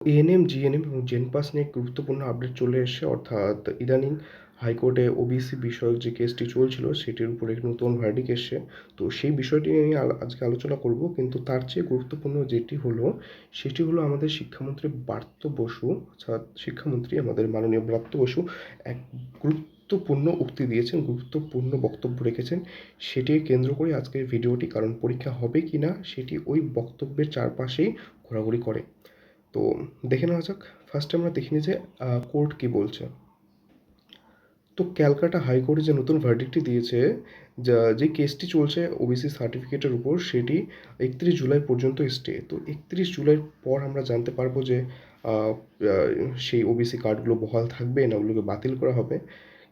ANM, GNM এবং জেনপাস নিয়ে গুরুত্বপূর্ণ আপডেট চলে এসেছে। অর্থাৎ ইদানিং হাইকোর্টে ওবিসি বিষয়ক যে কেসটি চলছিল সেটির উপরে একটি নতুন ভার্ডিক্ট এসছে। তো সেই বিষয়টি নিয়ে আজকে আলোচনা করব। কিন্তু তার চেয়ে গুরুত্বপূর্ণ যেটি হলো সেটি হলো আমাদের শিক্ষামন্ত্রী ব্রাত্য বসু, অর্থাৎ শিক্ষামন্ত্রী আমাদের মাননীয় ব্রাত্য বসু এক গুরুত্বপূর্ণ উক্তি দিয়েছেন, গুরুত্বপূর্ণ বক্তব্য রেখেছেন। সেটিকে কেন্দ্র করে আজকের ভিডিওটি, কারণ পরীক্ষা হবে কি না সেটি ওই বক্তব্যের চারপাশেই ঘোরাঘুরি করে। তো দেখে নেওয়া যাক। ফার্স্টে আমরা দেখে নিই যে কোর্ট কী বলছে। তো ক্যালকাটা হাইকোর্টে যে নতুন ভার্ডিক্টটি দিয়েছে, যে কেসটি চলছে ওবিসি সার্টিফিকেটের উপর, সেটি 31 জুলাই পর্যন্ত স্টে। তো 31 জুলাইয়ের পর আমরা জানতে পারবো যে আহ, আহ, সেই ওবিসি কার্ডগুলো বহাল থাকবে না ওগুলোকে বাতিল করা হবে।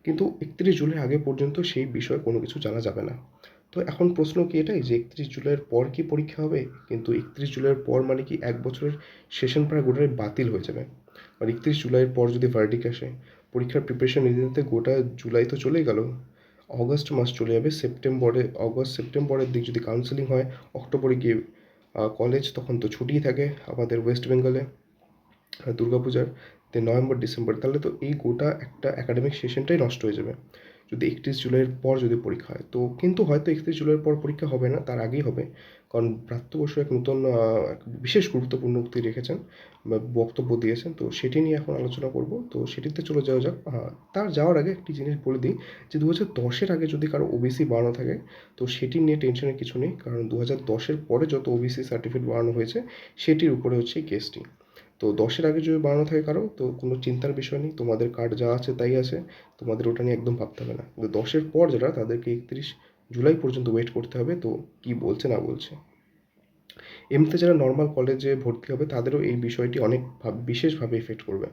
কিন্তু 31 জুলাই আগে পর্যন্ত সেই বিষয়ে কোনো কিছু জানা যাবে না। তো এখন প্রশ্ন কি এটাই যে 31 জুলাইয়ের পর কি পরীক্ষা হবে? কিন্তু 31 জুলাইয়ের পর মানে কি 1 বছরের সেশন প্রায় গোটাই বাতিল হয়ে যাবে। আর 31 জুলাইয়ের পর যদি ভার্ডিক্ট আসে, পরীক্ষার প্রিপারেশন নিতে নিতে গোটা জুলাই তো চলেই গেল, অগস্ট মাস চলে যাবে, অগস্ট সেপ্টেম্বরের দিক যদি কাউন্সেলিং হয়, অক্টোবরে গিয়ে কলেজ, তখন তো ছুটিই থাকে আমাদের ওয়েস্ট বেঙ্গলে দুর্গাপূজার। নভেম্বর ডিসেম্বর, তাহলে তো এই গোটা একটা একাডেমিক সেশনটাই নষ্ট হয়ে যাবে যদি 31 জুলাইয়ের পর যদি পরীক্ষা হয়। তো কিন্তু হয়তো 31 জুলাইয়ের পর পরীক্ষা হবে না, তার আগেই হবে। কারণ ব্রাত্য বসু এক নতুন এক বিশেষ গুরুত্বপূর্ণ উক্তি রেখেছেন বা বক্তব্য দিয়েছেন। তো সেটি নিয়ে এখন আলোচনা করব। তো সেটিতে চলে যাওয়া যাক। তার যাওয়ার আগে একটি জিনিস বলে দিই যে 2010-এর আগে যদি কারো ওবিসি বাড়ানো থাকে, তো সেটি নিয়ে টেনশনের কিছু নেই। কারণ 2010-এর পরে যত ওবিসি সার্টিফিকেট বাড়ানো হয়েছে সেটির উপরে হচ্ছে এই কেসটি। তো 10-এর আগে যদি বাড়ানো থাকে কারো, তো কোনো চিন্তার বিষয় নেই, তোমাদের কার্ড যা আছে তাই আছে, তোমাদের ওটা নিয়ে একদম ভাবতে হবে না। কিন্তু 10-এর পর যারা, তাদেরকে 31 জুলাই পর্যন্ত ওয়েট করতে হবে। তো কি বলছে না বলছে। এমনিতে যারা নর্মাল কলেজে ভর্তি হবে তাদেরও এই বিষয়টি অনেক বিশেষভাবে এফেক্ট করবে।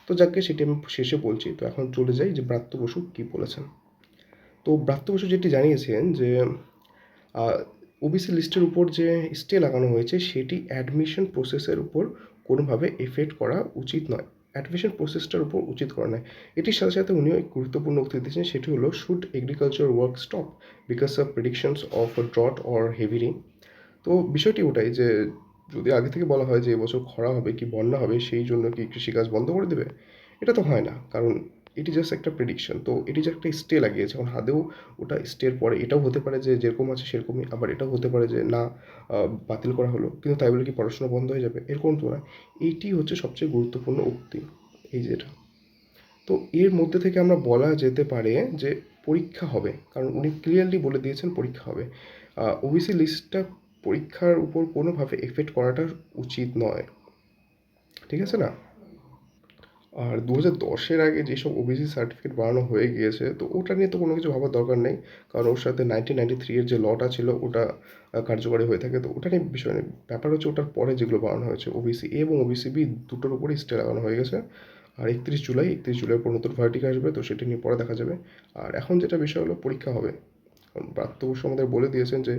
তো যাকে সেটি আমি শেষে বলছি। তো এখন চলে যাই যে ব্রাত্য বসু কী বলেছেন। তো ব্রাত্য বসু যেটি জানিয়েছেন যে ওবিসি লিস্টের উপর যে স্টে লাগানো হয়েছে সেটি অ্যাডমিশন প্রসেসের উপর কোনোভাবে এফেক্ট করা উচিত নয়। অ্যাডমিশন প্রসেসটার উপর উচিত করা নয়। এটির সাথে সাথে উনিও এক গুরুত্বপূর্ণ উক্তি দিয়েছেন, সেটি হলো should agriculture work stop because of predictions of drought or heavy rain. তো বিষয়টি ওটাই যে যদি আগে থেকে বলা হয় যে এবছর খরা হবে কি বন্যা হবে, সেই জন্য কি কৃষিকাজ বন্ধ করে দেবে? এটা তো হয় না, কারণ এটি জাস্ট একটা প্রেডিকশন। তো এটি যে একটা স্টে লাগিয়েছে, এখন আদৌ ওটা স্টের পরে এটাও হতে পারে যে যেরকম আছে সেরকমই, আবার এটাও হতে পারে যে না, বাতিল করা হলো, কিন্তু তাই বলে কি পড়াশোনা বন্ধ হয়ে যাবে? এরকম তো না। এইটি হচ্ছে সবচেয়ে গুরুত্বপূর্ণ উক্তি, এই যেটা। তো এর মধ্যে থেকে আমরা বলা যেতে পারে যে পরীক্ষা হবে, কারণ উনি ক্লিয়ারলি বলে দিয়েছেন পরীক্ষা হবে। ওবিসি লিস্টটা পরীক্ষার উপর কোনোভাবে এফেক্ট করাটা উচিত নয়, ঠিক আছে না? আর 2010-এর আগে যেসব ওবিসি সার্টিফিকেট বানানো হয়ে গিয়েছে, তো ওটা নিয়ে তো কোনো কিছু ভাবার দরকার নেই। কারণ ওর সাথে 1993-এর যে লটা ছিল ওটা কার্যকরী হয়ে থাকে। তো ওটা নিয়ে বিষয় নেই। ব্যাপার হচ্ছে ওটার পরে যেগুলো বানানো হয়েছে ওবিসি এ এবং ওবিসি বি দুটোর উপরেই স্টে লাগানো হয়ে গেছে। আর 31 জুলাইয়ের পর নতুন ভার্টিক আসবে, তো সেটা নিয়ে পরে দেখা যাবে। আর এখন যেটা বিষয় হলো পরীক্ষা হবে। কারণ প্রাপ্ত বসু আমাদের বলে দিয়েছেন যে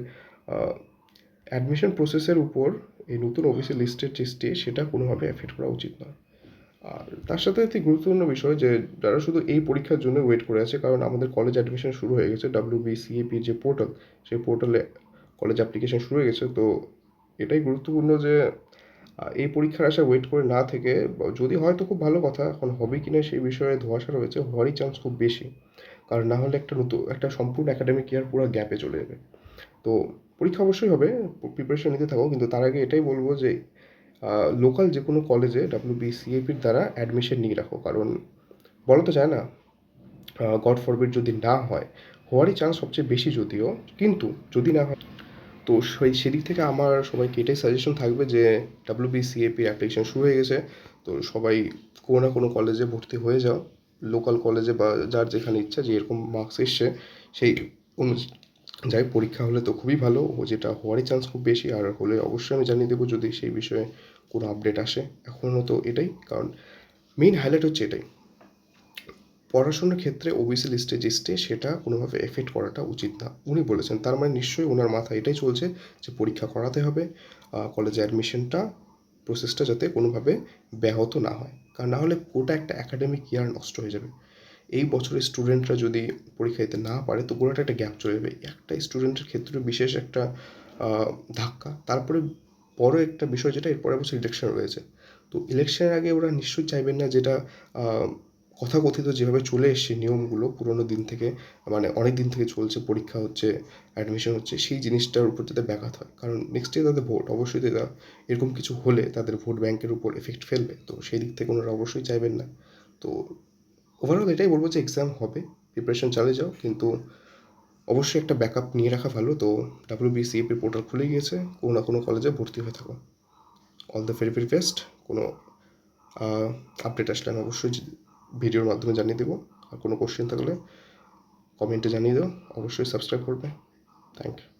অ্যাডমিশন প্রসেসের উপর এই নতুন ওবিসি লিস্টের যে স্টে সেটা কোনোভাবে এফেক্ট করা উচিত নয়। আর তার সাথে একটি গুরুত্বপূর্ণ বিষয় যে যারা শুধু এই পরীক্ষার জন্য ওয়েট করে আছে, কারণ আমাদের কলেজ অ্যাডমিশন শুরু হয়ে গেছে, WBCAP যে পোর্টাল, সেই পোর্টালে কলেজ অ্যাপ্লিকেশন শুরু হয়ে গেছে। তো এটাই গুরুত্বপূর্ণ যে এই পরীক্ষার আশা ওয়েট করে না থেকে, যদি হয় তো খুব ভালো কথা, এখন হবে কি না সেই বিষয়ে ধোঁয়াশা রয়েছে, হওয়ারই চান্স খুব বেশি। কারণ না হলে একটা সম্পূর্ণ একাডেমিক ইয়ার পুরো গ্যাপে চলে যাবে। তো পরীক্ষা অবশ্যই হবে, প্রিপারেশন নিতে থাকো। কিন্তু তার আগে এটাই বলবো যে লোকাল যে কোনো কলেজে WBCAPর দ্বারা অ্যাডমিশন নিয়ে রাখো। কারণ বলা তো যায় না, গড ফরবিড যদি না হয়, হওয়ারই চান্স সবচেয়ে বেশি যদিও, কিন্তু যদি না হয়, তো সেদিক থেকে আমার সবাইকে এটাই সাজেশন থাকবে যে WBCAPর অ্যাপ্লিকেশন শুরু হয়ে গেছে। তো সবাই কোনো না কোনো কলেজে ভর্তি হয়ে যাও, লোকাল কলেজে বা যার যেখানে ইচ্ছা, যে এরকম মার্কস এসছে সেই অনুযায়ী পরীক্ষা হলে তো খুবই ভালো, ও যেটা হওয়ারই চান্স খুব বেশি। আর হলে অবশ্যই আমি জানিয়ে দেবো যদি সেই বিষয়ে কোনো আপডেট আসে। এখনও তো এটাই, কারণ মেইন হাইলাইট হচ্ছে এটাই, পড়াশোনার ক্ষেত্রে ওবিসি লিস্টে যে স্টে সেটা কোনোভাবে এফেক্ট করাটা উচিত না, উনি বলেছেন। তার মানে নিশ্চয়ই ওনার মাথায় এটাই চলছে যে পরীক্ষা করাতে হবে, কলেজে অ্যাডমিশনটা প্রসেসটা যাতে কোনোভাবে ব্যাহত না হয়। কারণ না হলে গোটা একটা একাডেমিক ইয়ার নষ্ট হয়ে যাবে। এই বছরের স্টুডেন্টরা যদি পরীক্ষা দিতে না পারে, তো গোটাটা একটা গ্যাপ চলে যাবে। একটা স্টুডেন্টের ক্ষেত্রে বিশেষ একটা ধাক্কা। তারপরে বড় একটা বিষয় যেটা, এরপরে বছর ইলেকশন রয়েছে। তো ইলেকশনের আগে ওরা নিশ্চয়ই চাইবেন না যেটা তথাকথিত যেভাবে চলে এসছে নিয়মগুলো পুরোনো দিন থেকে, মানে অনেক দিন থেকে চলছে, পরীক্ষা হচ্ছে, অ্যাডমিশন হচ্ছে, সেই জিনিসটার উপর যাতে ব্যাঘাত হয়। কারণ নেক্সট ডে তাদের ভোট, অবশ্যই তারা এরকম কিছু হলে তাদের ভোট ব্যাংকের উপর এফেক্ট ফেলবে। তো সেই দিক থেকে ওনারা অবশ্যই চাইবেন না। তো ওভারঅল এটাই বলবো যে এক্সাম হবে, প্রিপারেশন চালিয়ে যাও, কিন্তু অবশ্যই একটা ব্যাকআপ নিয়ে রাখা ভালো। তো WBCAP পোর্টাল খুলে গিয়েছে, কোনো না কোনো কলেজে ভর্তি হয়ে থাকো। All the very very best. কোনো আপডেট আসলে আমি অবশ্যই ভিডিওর মাধ্যমে জানিয়ে দেবো। আর কোনো কোশ্চেন থাকলে কমেন্টে জানিয়ে দাও, অবশ্যই সাবস্ক্রাইব করবে। Thank you.